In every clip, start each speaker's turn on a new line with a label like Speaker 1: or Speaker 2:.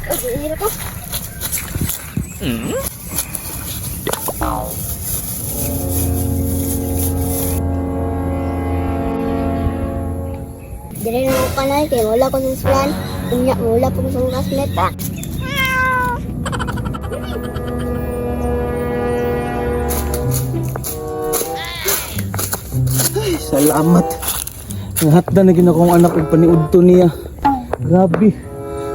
Speaker 1: Ay, hirap ko. Dire na ako kanay kay wala ko sa plan. Unya wala po sa classmate.
Speaker 2: Ay, salamat. Nahatda na gina kong anak ug paniudto niya. Grabe.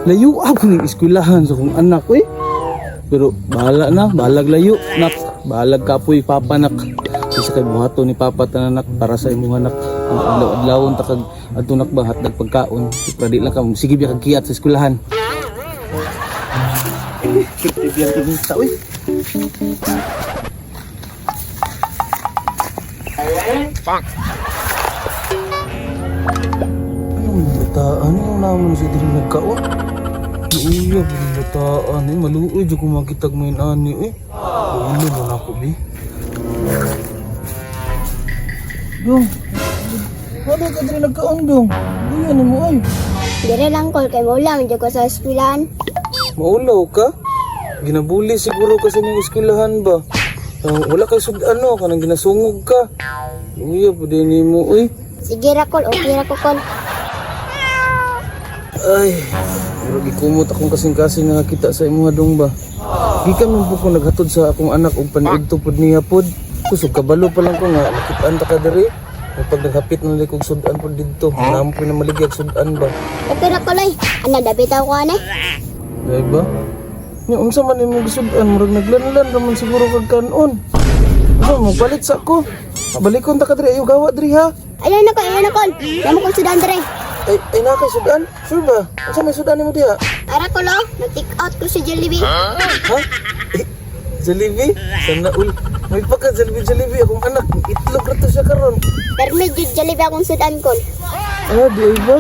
Speaker 2: Layo ako ng eskwelahan sa kong anak eh. Pero bahala na, balag layo nak. Balag kapoy papa nak. Isa kay buhato ni papa tananak para sa imong anak. Ang adlaw-adlawon ta kag adto nak ba hatdag pagkaon. Pwede lang ka sige biya kag kiyat sa eskwelahan. Biya kag kita oy.
Speaker 3: Pak.
Speaker 2: Anong bataan yung naman siya din nagkaon? Iya, bataan eh. Maluoy dyan kung makitag main ani eh. Ulo mo na ako, be. Dong, wala ka din nagkaon, Dong. Ano mo ay?
Speaker 1: Dire lang kol kay wala medyo ko sa eskwelahan.
Speaker 2: Maulaw ka? Ginabuli siguro ka sa niyong eskwelahan ba? Wala kay sud-ano ka nang ginasungog ka. Iya, pwede ni mo, uy.
Speaker 1: Sige ra kol, okay ra ko kol.
Speaker 2: Ay, pero gikumot akong kasing-kasing nakakita sa imuha dong ba? Gikan man po ko naghatod sa akong anak og paniudto pod niya pod. Kusog kabalo pa lang ko nga nakitaan ta ka diri. Pag naghapit na likog sudan pod didto, namo po na maligyak sudan ba?
Speaker 1: Okay ra kol ay. Ana dapat ako ani.
Speaker 2: Dai ba? Nya unsa man imong gisudan murag naglanlan raman siguro kag kanon. Ano mo palit sa ko? Balikon ta ka diri ayo gawa diri ha.
Speaker 1: Ayun na kol. Namo ko sudan dire.
Speaker 2: Ay na kay sudan? Sure ba? Unsa may sudan nimo diha?
Speaker 1: Ara kol oh, nag-take out ko si Jollibee.
Speaker 2: Ha? Eh, Jollibee? Sana ul. May pagka Jollibee akong anak. Itlog na to siya karon.
Speaker 1: Pero medyo Jollibee akong sudan kol.
Speaker 2: Ah, di ay ba?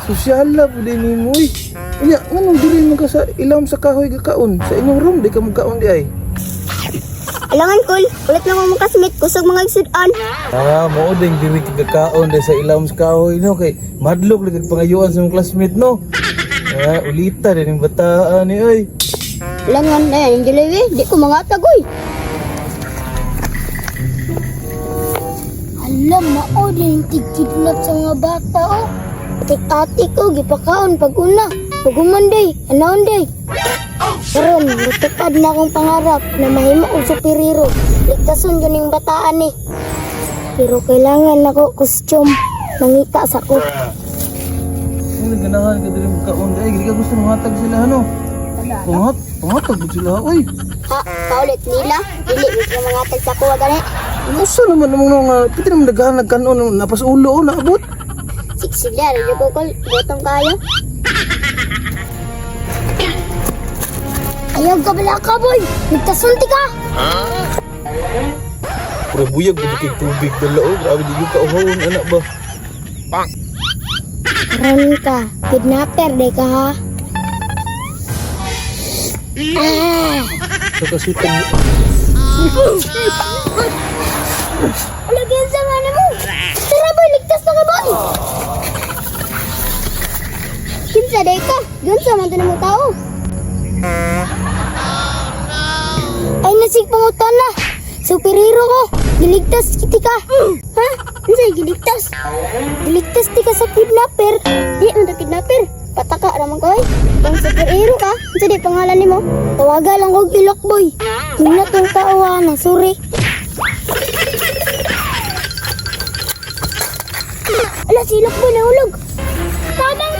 Speaker 2: Sosyal la pwede ni mo eh. Iya, nganong diri mo ka sa ilawom sa kahoy kakaon? Sa inyong room, di ka magkaon di ay.
Speaker 1: Alangan kol, ulit na mo kasmit kusog mga sudan.
Speaker 2: Ah, mao ding diri kakaon di sa ilawom sa kahoy no kay madlok ligag pangayuan sa mong classmate no. Ah, ulita din yung bataan ni ay.
Speaker 1: Alangan na yan yung Jollibee, di ko mangatag oy. Alam, mao din tigkidnap sa mga bata oh. Ati ko, gipakaon pag-una. Pag-umanday, anaonday. Karon, natupad na akong pangarap na mahimo og superhero. Ligtason yun yung bataan eh. Pero kailangan ako costume. Mangita sa ko.
Speaker 2: Ano ganahan ka diri magkaon di ay di ka gusto mahatag sila ano? Pangatag sila oy.
Speaker 1: Ha, paulit nila. Dili, mismo mangatag sa ko, gani.
Speaker 2: Musta naman namang nga, pwede naman naghanag kanon napasulo o naabot.
Speaker 1: Siksila, rin yung kukul. Botong kayo. Ayaw ka bala ka, boy. Nagkasunti ka.
Speaker 2: Pero buyag ba kay tubig dala o? Grabe di yung kauhawon anak ba?
Speaker 3: Pak.
Speaker 1: Karon ka. Kidnapper, day ka ha.
Speaker 2: Sa kasitan mo.
Speaker 1: Lagyan sa mana mo. Tara, boy. Ligtas na ka, boy. Kinsa, day ka. Doon sa mga mo tao. Ay, nasig pangutan na. Superhero ko. Giligtas kiti ka. Ha? Ano sa'yo giligtas? Giligtas ti ka sa kidnapper. Di, ano kidnapper? Pataka naman ko eh. Kung superhero ka, ano di pangalan ni mo? Tawaga lang kong ilok boy. Hindi na itong taawa na, sorry. Ala, si ilok boy nahulog. Tabang